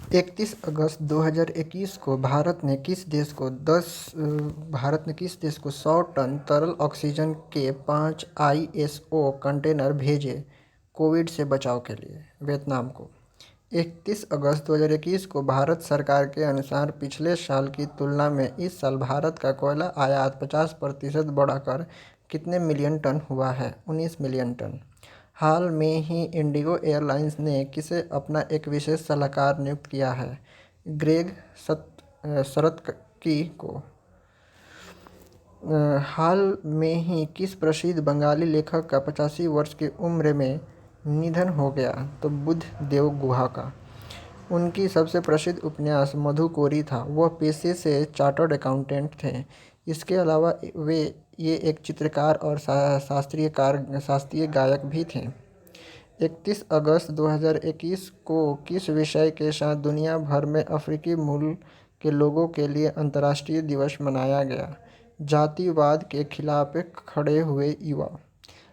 31 अगस्त 2021 को भारत ने किस देश को 100 टन तरल ऑक्सीजन के 5 आईएसओ कंटेनर भेजे कोविड से बचाव के लिए? वियतनाम को। 31 अगस्त 2021 को भारत सरकार के अनुसार पिछले साल की तुलना में इस साल भारत का कोयला आयात 50% बढ़कर कितने मिलियन टन हुआ है? 19 मिलियन टन। हाल में ही इंडिगो एयरलाइंस ने किसे अपना एक विशेष सलाहकार नियुक्त किया है? ग्रेग सरतकी को। हाल में ही किस प्रसिद्ध बंगाली लेखक का 85 वर्ष की उम्र में निधन हो गया? तो बुद्ध देव गुहा का। उनकी सबसे प्रसिद्ध उपन्यास मधुकोरी था। वह पेशे से चार्टर्ड अकाउंटेंट थे। इसके अलावा ये एक चित्रकार और शास्त्रीय गायक भी थे। 31 अगस्त 2021 को किस विषय के साथ दुनिया भर में अफ्रीकी मूल के लोगों के लिए अंतर्राष्ट्रीय दिवस मनाया गया? जातिवाद के खिलाफ खड़े हुए युवा।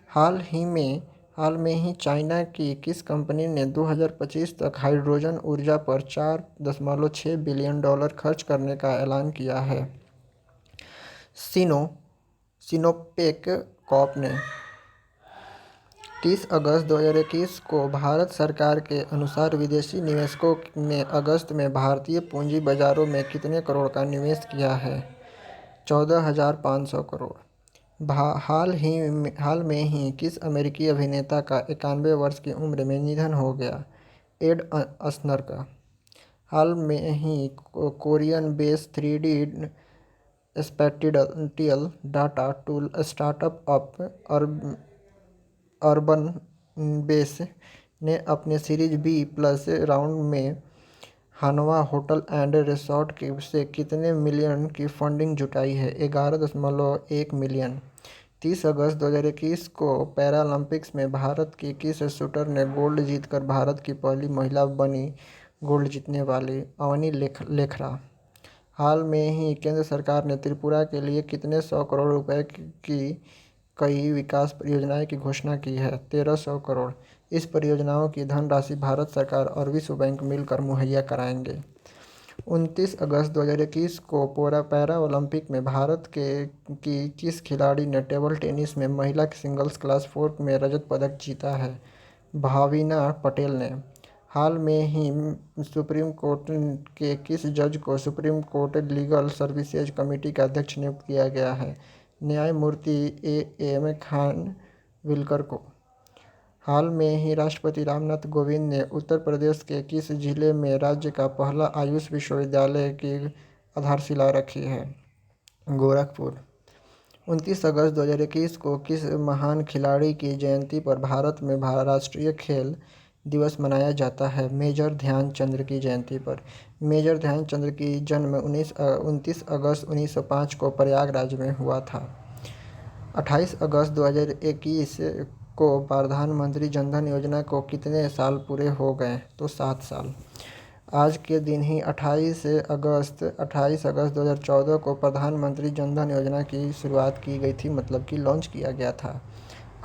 हाल में ही चाइना की किस कंपनी ने 2025 तक हाइड्रोजन ऊर्जा पर $4.6 बिलियन खर्च करने का ऐलान किया है? सिनोपेक कॉर्प ने। 30 अगस्त 2021 को भारत सरकार के अनुसार विदेशी निवेशकों ने अगस्त में भारतीय पूंजी बाजारों में कितने करोड़ का निवेश किया है? 14,500 करोड़। हाल में ही किस अमेरिकी अभिनेता का 91 वर्ष की उम्र में निधन हो गया? एड अस्नर का। हाल में ही Korean base 3D spatial data tool startup Urban Base ने अपने सीरीज बी प्लस राउंड में हानवा होटल एंड रिसॉर्ट से कितने मिलियन की फंडिंग जुटाई है? 11.1 मिलियन। 30 अगस्त 2021 को पैरालंपिक्स में भारत की किस शूटर ने गोल्ड जीतकर भारत की पहली महिला बनी गोल्ड जीतने वाली? अवनी लेखरा। हाल में ही केंद्र सरकार ने त्रिपुरा के लिए कितने 100 करोड़ रुपए की कई विकास परियोजनाएं की घोषणा की है? 1300 करोड़। इस परियोजनाओं की धनराशि भारत सरकार और विश्व बैंक मिलकर मुहैया कराएंगे। 29 अगस्त 2021 को पैरा ओलंपिक में भारत की किस खिलाड़ी ने टेबल टेनिस में महिला सिंगल्स क्लास 4 में रजत पदक जीता है? भाविना पटेल ने। हाल में ही सुप्रीम कोर्ट के किस जज को supreme court legal services committee का अध्यक्ष नियुक्त किया गया है? न्यायमूर्ति एम खानविलकर को। हाल में ही राष्ट्रपति रामनाथ कोविंद ने उत्तर प्रदेश के किस जिले में राज्य का पहला आयुष विश्वविद्यालय की आधारशिला रखी है? गोरखपुर। 29 अगस्त 2021 को किस महान खिलाड़ी की जयंती पर भारत में राष्ट्रीय खेल दिवस मनाया जाता है? मेजर ध्यानचंद की जयंती पर। मेजर ध्यानचंद की जन्म 29 अगस्त 1905 को प्रयागराज में हुआ था। 28 अगस्त 2021 को प्रधानमंत्री जनधन योजना को कितने साल पूरे हो गए? तो 7 साल। आज के दिन ही 28 अगस्त 2014 को प्रधानमंत्री जनधन योजना की शुरुआत की गई थी, मतलब कि लॉन्च किया गया था।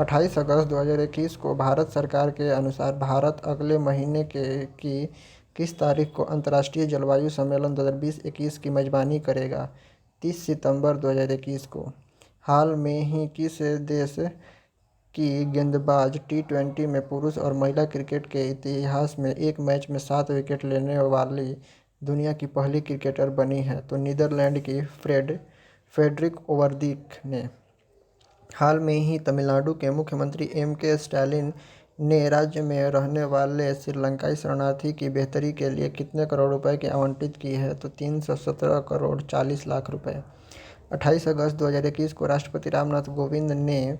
28 अगस्त 2021 को भारत सरकार के अनुसार भारत अगले महीने की किस तारीख को अंतर्राष्ट्रीय जलवायु सम्मेलन 2020-21 की मेजबानी करेगा? 30 सितंबर 2021 को। हाल में ही किस देश की गेंदबाज T20 में पुरुष और महिला क्रिकेट के इतिहास में एक मैच में 7 विकेट लेने वाली दुनिया की पहली क्रिकेटर बनी है? तो नीदरलैंड की फ्रेडरिक ओवरदिक ने। हाल में ही तमिलनाडु के मुख्यमंत्री M.K. स्टालिन ने राज्य में रहने वाले श्रीलंकाई शरणार्थी की बेहतरी के लिए कितने करोड़ रुपए की आवंटित की है? तो 317 करोड़ 40 लाख रुपए। 28 अगस्त 2021 को राष्ट्रपति रामनाथ कोविंद ने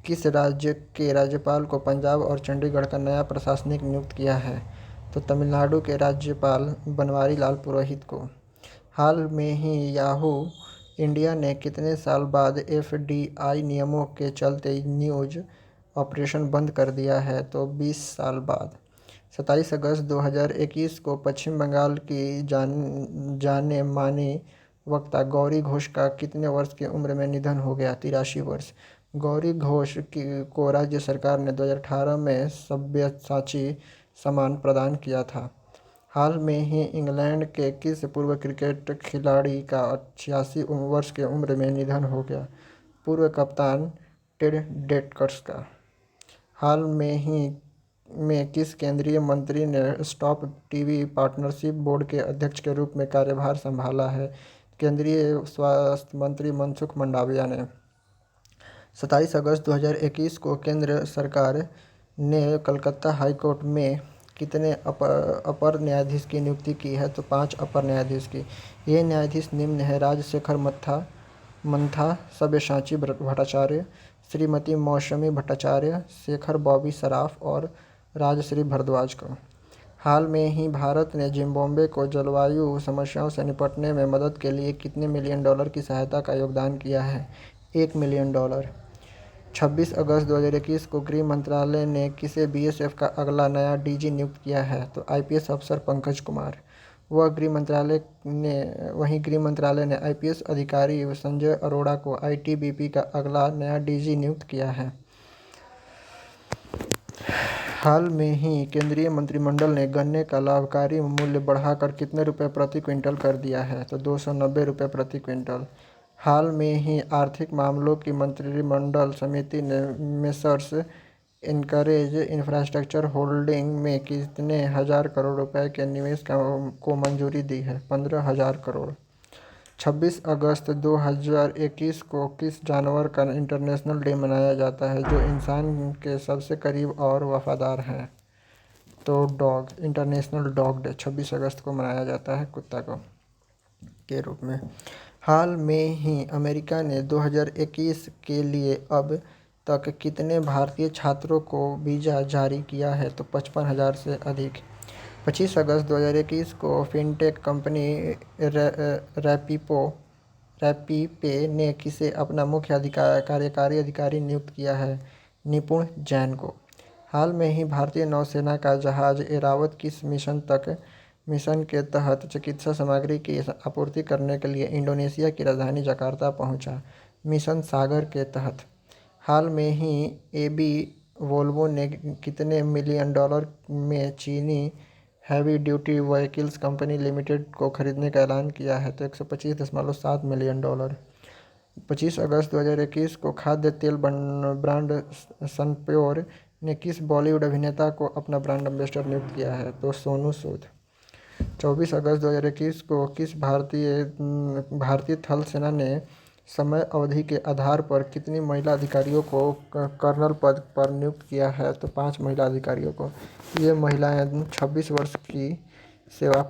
किस राज्य के राज्यपाल को पंजाब और चंडीगढ़ का नया प्रशासनिक नियुक्त किया है? तो तमिलनाडु के राज्यपाल बनवारी लाल पुरोहित को। हाल में ही याहू इंडिया ने कितने साल बाद FDI नियमों के चलते न्यूज़ ऑपरेशन बंद कर दिया है? तो 20 साल बाद। 27 अगस्त 2021 को पश्चिम बंगाल की जाने मानी वक्ता गौरी घोष का कितने वर्ष की उम्र में निधन हो गया? 83 वर्ष। गौरी घोष को राज्य सरकार ने 2018 में सब्यसाची सम्मान प्रदान किया था। हाल में ही इंग्लैंड के किस पूर्व क्रिकेट खिलाड़ी का 86 वर्ष की उम्र में निधन हो गया? पूर्व कप्तान टेड डेटकर्स का। हाल में ही में किस केंद्रीय मंत्री ने स्टॉप टीबी पार्टनरशिप बोर्ड के अध्यक्ष के रूप में कार्यभार संभाला है? केंद्रीय स्वास्थ्य मंत्री मनसुख मंडाविया ने। 27 अगस्त 2021 को केंद्र सरकार ने कलकत्ता हाई कोर्ट में कितने अपर न्यायाधीश की नियुक्ति की है? तो 5 अपर न्यायाधीश की। ये न्यायाधीश निम्न है: राजशेखर मंथा, सब्यसाची भट्टाचार्य, श्रीमती मौसमी भट्टाचार्य, शेखर बॉबी सराफ और राजश्री भारद्वाज को। हाल में ही भारत ने जिम्बाब्वे को जलवायु समस्याओं से निपटने में मदद के लिए कितने मिलियन डॉलर की सहायता का योगदान किया है? $1 मिलियन। 26 अगस्त 2021 को गृह मंत्रालय ने किसे बीएसएफ का अगला नया डीजी नियुक्त किया है? तो आईपीएस अफसर पंकज कुमार। वहीं गृह मंत्रालय ने आईपीएस अधिकारी संजय अरोड़ा को आईटीबीपी का अगला नया डीजी नियुक्त किया है। हाल में ही केंद्रीय मंत्रिमंडल ने गन्ने का लाभकारी मूल्य बढ़ाकर कितने रुपए प्रति क्विंटल कर दिया है? तो 290 रुपये प्रति क्विंटल। हाल में ही आर्थिक मामलों की मंत्रिमंडल समिति ने मेसर्स एनकरेज इंफ्रास्ट्रक्चर होल्डिंग में कितने हजार करोड़ रुपए के निवेश को मंजूरी दी है? 15,000 करोड़। 26 अगस्त 2021 को किस जानवर का इंटरनेशनल डे मनाया जाता है जो इंसान के सबसे करीब और वफादार है? तो डॉग। इंटरनेशनल डॉग डे 26 अगस्त को मनाया जाता है कुत्ता को के रूप में। हाल में ही अमेरिका ने 2021 के लिए अब तक कितने भारतीय छात्रों को वीज़ा जारी किया है? तो 55,000 से अधिक। 25 अगस्त 2021 को फिनटेक कंपनी रैपीपे ने किसे अपना मुख्य कार्यकारी अधिकारी नियुक्त किया है? निपुण जैन को। हाल में ही भारतीय नौसेना का जहाज ऐरावत किस मिशन के तहत चिकित्सा सामग्री की आपूर्ति करने के लिए इंडोनेशिया की राजधानी जकार्ता पहुंचा? मिशन सागर के तहत। हाल में ही एबी वोल्वो ने कितने मिलियन डॉलर में चीनी heavy duty vehicles company limited को खरीदने का ऐलान किया है? तो $125.7 मिलियन। 25 अगस्त 2021 को खाद्य तेल ब्रांड सनप्योर ने किस बॉलीवुड अभिनेता को अपना ब्रांड एम्बेसडर नियुक्त किया है? तो सोनू सूद। 24 अगस्त 2021 को किस भारतीय थल सेना ने समय अवधि के आधार पर कितनी महिला अधिकारियों को कर्नल पद पर नियुक्त किया है? तो 5 महिला अधिकारियों को। ये महिलाएं 26 वर्ष की सेवा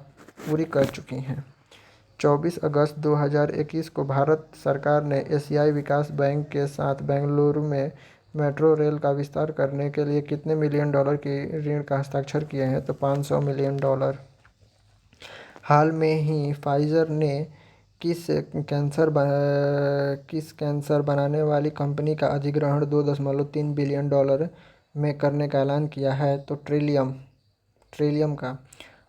पूरी कर चुकी हैं। 24 अगस्त 2021 को भारत सरकार ने एशियाई विकास बैंक के साथ बेंगलुरु में मेट्रो रेल का विस्तार करने के लिए कितने मिलियन डॉलर की ऋण का हस्ताक्षर किए हैं? तो $500 मिलियन। हाल में ही फाइजर ने किस कैंसर बनाने वाली कंपनी का अधिग्रहण $2.3 बिलियन में करने का ऐलान किया है? तो ट्रिलियम का।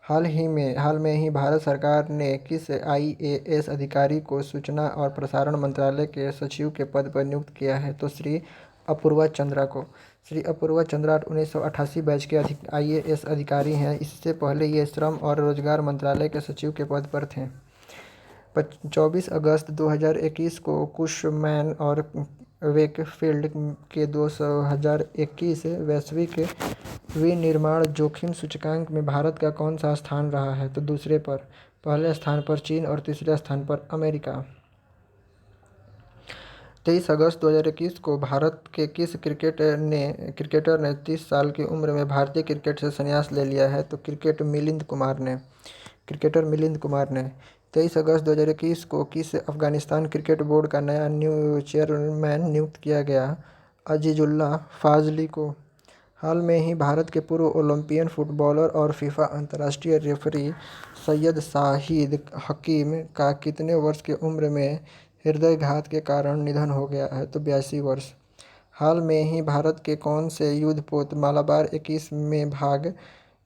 हाल में ही भारत सरकार ने किस आईएएस अधिकारी को सूचना और प्रसारण मंत्रालय के सचिव के पद पर नियुक्त किया है? तो श्री अपूर्वा चंद्रा को। श्री अपूर्वा चंद्रा 1988 बैच के आईएएस अधिकारी हैं। इससे पहले ये श्रम और रोजगार मंत्रालय के सचिव के पद पर थे। 24 अगस्त 2021 को कुशमैन और वेकफील्ड के 2021 वैश्विक विनिर्माण जोखिम सूचकांक में भारत का कौन सा स्थान रहा है? तो दूसरे पर। पहले स्थान पर चीन और तीसरे स्थान पर अमेरिका। 23 अगस्त 2021 को भारत के किस क्रिकेटर ने 30 साल की उम्र में भारतीय क्रिकेट से संन्यास ले लिया है? तो क्रिकेटर मिलिंद कुमार ने। 23 अगस्त 2021 को किस अफगानिस्तान क्रिकेट बोर्ड का नया चेयरमैन नियुक्त किया गया? अजीजुल्लाह फाजली को। हाल में ही भारत के पूर्व ओलंपियन फुटबॉलर और फीफा अंतर्राष्ट्रीय रेफरी सैयद शाहिद हकीम का कितने वर्ष की उम्र में हृदयाघात के कारण निधन हो गया है? तो 82 वर्ष। हाल में ही भारत के कौन से युद्धपोत मालाबार 21 में भाग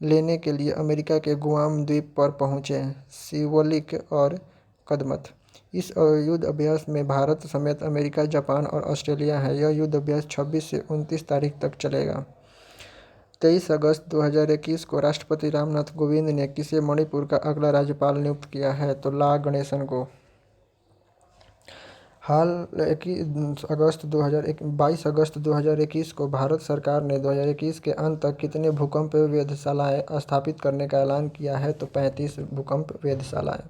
लेने के लिए अमेरिका के गुआम द्वीप पर पहुंचे? सिवोलिक और कदमत। इस युद्ध अभ्यास में भारत समेत अमेरिका, जापान और ऑस्ट्रेलिया है। यह युद्ध अभ्यास 26 से 29 तारीख तक चलेगा। 23 अगस्त 2021 को राष्ट्रपति रामनाथ कोविंद ने किसे मणिपुर का अगला राज्यपाल नियुक्त किया है? तो ला गणेशन को। हाल 22 अगस्त 2021 को भारत सरकार ने 2021 के अंत तक कितने भूकंप वेधशालाएं स्थापित करने का ऐलान किया है? तो 35 भूकंप वेधशालाएं।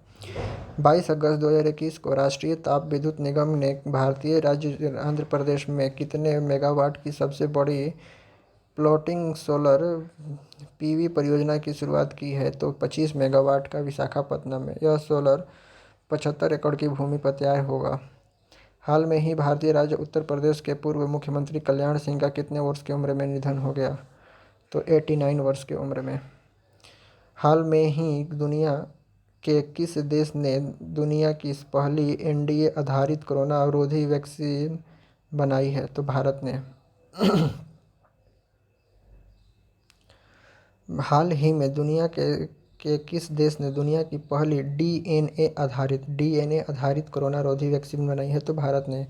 22 अगस्त 2021 को राष्ट्रीय ताप विद्युत निगम ने भारतीय राज्य आंध्र प्रदेश में कितने मेगावाट की सबसे बड़ी फ्लोटिंग सोलर पीवी परियोजना की शुरुआत की है? तो 25 मेगावाट का विशाखापत्तनम में। यह सोलर 75 एकड़ की भूमि पर तैयार होगा। हाल में ही भारतीय राज्य उत्तर प्रदेश के पूर्व मुख्यमंत्री कल्याण सिंह का कितने वर्ष की उम्र में निधन हो गया? तो 89 वर्ष की उम्र में। हाल में ही दुनिया के किस देश ने दुनिया की पहली एनडीए आधारित कोरोना अवरोधी वैक्सीन बनाई है? तो भारत ने। हाल ही में दुनिया के किस देश ने दुनिया की पहली डीएनए आधारित कोरोना रोधी वैक्सीन बनाई है? तो भारत ने।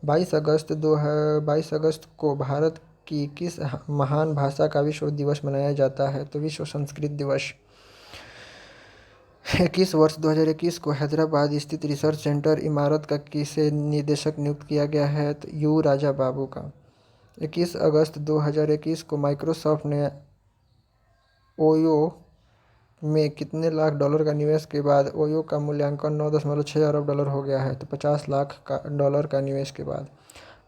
22 अगस्त को भारत की किस महान भाषा का विश्व दिवस मनाया जाता है? तो विश्व संस्कृत दिवस। 21 वर्ष 2021 को हैदराबाद स्थित रिसर्च सेंटर इमारत का किसे निदेशक नियुक्त किया गया है? तो यू राजा बाबू का। 21 अगस्त 2021 को माइक्रोसॉफ्ट ने ओयो में कितने लाख डॉलर का निवेश के बाद ओयो का मूल्यांकन 9.6 अरब डॉलर हो गया है? तो 50 लाख डॉलर का निवेश के बाद।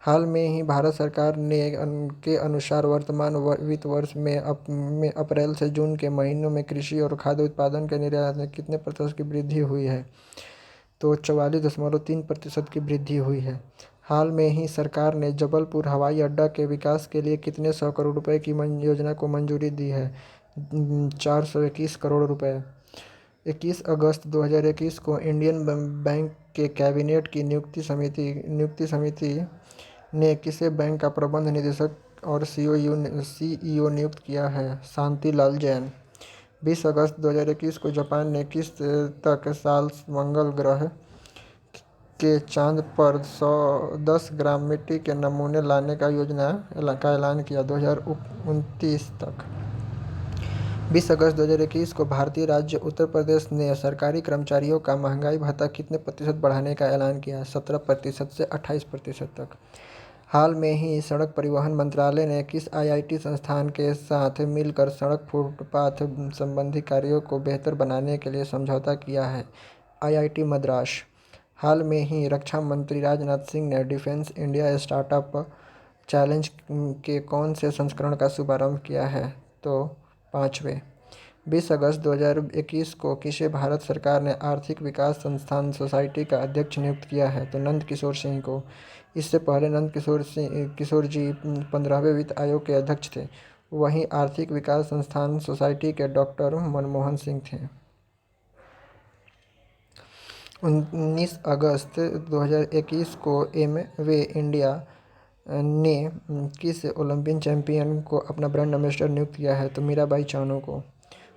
हाल में ही भारत सरकार ने के अनुसार वर्तमान वित्त वर्ष में अप्रैल से जून के महीनों में कृषि और खाद्य उत्पादन के निर्यात में कितने प्रतिशत की वृद्धि हुई है? तो 44.3% की वृद्धि हुई है। हाल में ही सरकार ने जबलपुर हवाई अड्डा के विकास के लिए कितने 100 करोड़ रुपए की योजना को मंजूरी दी है? 421 करोड़ रुपए। 21 अगस्त 2021 को इंडियन बैंक के कैबिनेट की नियुक्ति समिति ने किसे बैंक का प्रबंध निदेशक और सीईओ नियुक्त किया है? शांति लाल जैन। 20 अगस्त 2021 को जापान ने किस तक साल मंगल ग्रह के चांद पर 10 ग्राम मिट्टी के नमूने लाने का ऐलान किया? 2029 तक। 20 अगस्त 2021 को भारतीय राज्य उत्तर प्रदेश ने सरकारी कर्मचारियों का महंगाई भत्ता कितने प्रतिशत बढ़ाने का ऐलान किया? 17% से 28% तक। हाल में ही सड़क परिवहन मंत्रालय ने किस आईआईटी संस्थान के साथ मिलकर सड़क फुटपाथ संबंधी कार्यों को बेहतर बनाने के लिए समझौता किया है? आईआईटी मद्रास। हाल में ही रक्षा मंत्री राजनाथ सिंह ने डिफेंस इंडिया स्टार्टअप चैलेंज के कौन से संस्करण का शुभारंभ किया है? तो 5वें। 20 अगस्त 2021 को किसे भारत सरकार ने आर्थिक विकास संस्थान सोसाइटी का अध्यक्ष नियुक्त किया है? तो नंद किशोर सिंह को। इससे पहले नंद किशोर जी 15वें वित्त आयोग के अध्यक्ष थे। वहीं आर्थिक विकास संस्थान सोसाइटी के डॉक्टर मनमोहन सिंह थे। 19 अगस्त 2021 को एमवे इंडिया ने किस ओलंपियन चैंपियन को अपना ब्रांड एम्बेसडर नियुक्त किया है? तो मीराबाई चानू को।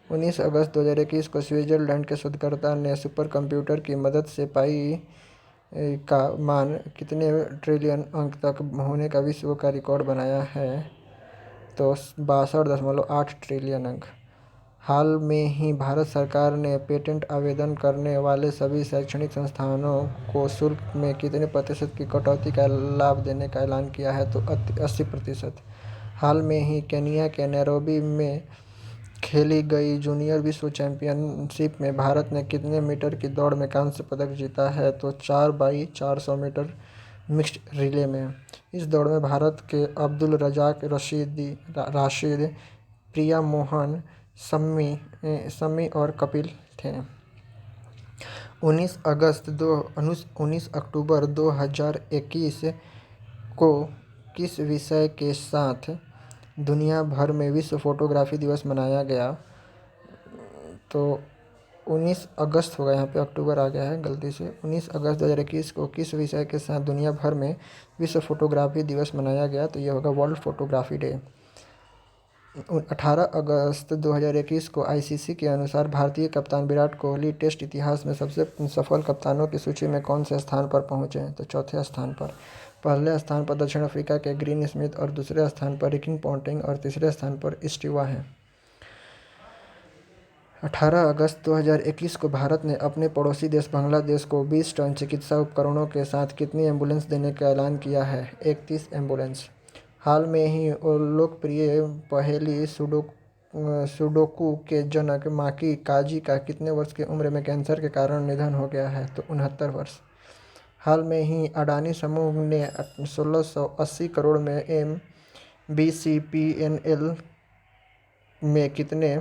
19 अगस्त 2021 को स्विट्जरलैंड के शोधकर्ता ने सुपर कंप्यूटर की मदद से पाई का मान कितने ट्रिलियन अंक तक होने का विश्व का रिकॉर्ड बनाया है? तो 62.8 ट्रिलियन अंक। हाल में ही भारत सरकार ने पेटेंट आवेदन करने वाले सभी शैक्षणिक संस्थानों को शुल्क में कितने प्रतिशत की कटौती का लाभ देने का ऐलान किया है? तो 80%। हाल में ही केन्या के नैरोबी में खेली गई जूनियर विश्व चैंपियनशिप में भारत ने कितने मीटर की दौड़ में कांस्य पदक जीता है? तो 4x400 मीटर मिक्स्ड रिले में। इस दौड़ में भारत के अब्दुल रजाक राशिद, प्रिया मोहन, सम्मी और कपिल थे। 19 अक्टूबर 2021 को किस विषय के साथ दुनिया भर में विश्व फोटोग्राफी दिवस मनाया गया? तो 19 अगस्त होगा, यहाँ पे अक्टूबर आ गया है गलती से। 19 अगस्त 2021 को किस विषय के साथ दुनिया भर में विश्व फोटोग्राफी दिवस मनाया गया? तो यह होगा वर्ल्ड फोटोग्राफी डे। 18 अगस्त 2021 को आईसीसी के अनुसार भारतीय कप्तान विराट कोहली टेस्ट इतिहास में सबसे सफल कप्तानों की सूची में कौन से स्थान पर पहुंचे? तो चौथे स्थान पर। पहले स्थान पर दक्षिण अफ्रीका के ग्रीन स्मिथ और दूसरे स्थान पर रिकी पॉन्टिंग और तीसरे स्थान पर स्टीवा हैं। 18 अगस्त 2021 को भारत ने अपने पड़ोसी देश बांग्लादेश को 20 टन चिकित्सा उपकरणों के साथ कितनी एम्बुलेंस देने का ऐलान किया है? 31 एम्बुलेंस। हाल में ही लोकप्रिय पहेली सुडोकू के जनक माकी काजी का कितने वर्ष की उम्र में कैंसर के कारण निधन हो गया है? तो 69 वर्ष। हाल में ही अडानी समूह ने 1680 करोड़ में MBCPNL में कितने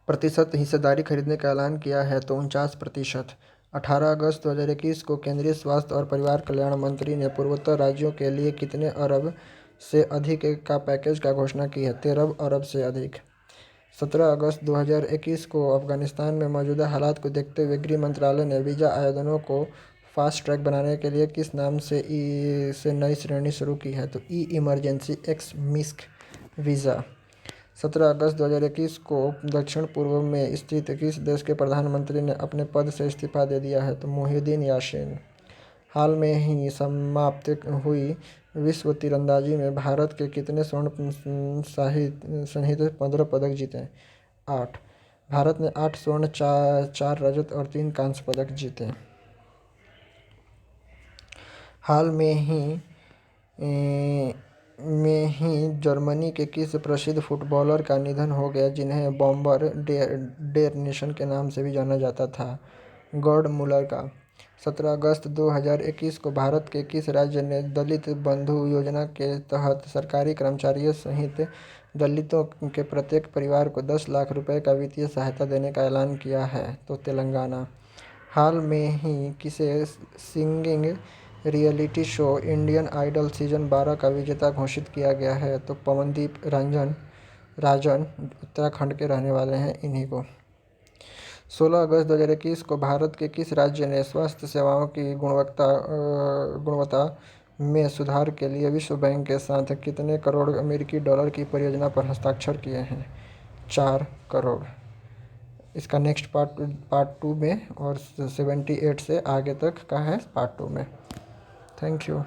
प्रतिशत हिस्सेदारी खरीदने का ऐलान किया है? तो 49%। 18 अगस्त 2021 को केंद्रीय स्वास्थ्य और परिवार कल्याण मंत्री ने पूर्वोत्तर राज्यों के लिए कितने अरब से अधिक का पैकेज का घोषणा की है? 13 अरब से अधिक। 17 अगस्त 2021 को अफगानिस्तान में मौजूदा हालात को देखते हुए गृह मंत्रालय ने वीज़ा आवेदनों को फास्ट ट्रैक बनाने के लिए किस नाम से नई श्रेणी शुरू की है? तो ई इमरजेंसी एक्स मिस्क वीज़ा। 17 अगस्त 2021 को दक्षिण पूर्व में स्थित किस देश के प्रधानमंत्री ने अपने पद से इस्तीफा दे दिया है? तो मोहिउद्दीन यासीन। हाल में ही समाप्त हुई विश्व तीरंदाजी में भारत के कितने स्वर्ण सहित 15 पदक जीते? 8। भारत ने 8 स्वर्ण, 4 रजत और 3 कांस्य पदक जीते। हाल में ही जर्मनी के किस प्रसिद्ध फुटबॉलर का निधन हो गया जिन्हें बॉम्बर डेर नेशन के नाम से भी जाना जाता था? गॉर्ड मुलर का। 17 अगस्त 2021 को भारत के किस राज्य ने दलित बंधु योजना के तहत सरकारी कर्मचारियों सहित दलितों के प्रत्येक परिवार को 10 लाख रुपए का वित्तीय सहायता देने का ऐलान किया है? तो तेलंगाना। हाल में ही किसे singing reality show Indian Idol season 12 का विजेता घोषित किया गया है? तो पवनदीप राजन उत्तराखंड के रहने वाले हैं इन्हीं को। 16 अगस्त 2021 को भारत के किस राज्य ने स्वास्थ्य सेवाओं की गुणवत्ता में सुधार के लिए विश्व बैंक के साथ कितने करोड़ अमेरिकी डॉलर की परियोजना पर हस्ताक्षर किए हैं? 4 करोड़। इसका नेक्स्ट पार्ट 2 में और 78 से आगे तक का है पार्ट 2 में। Thank you.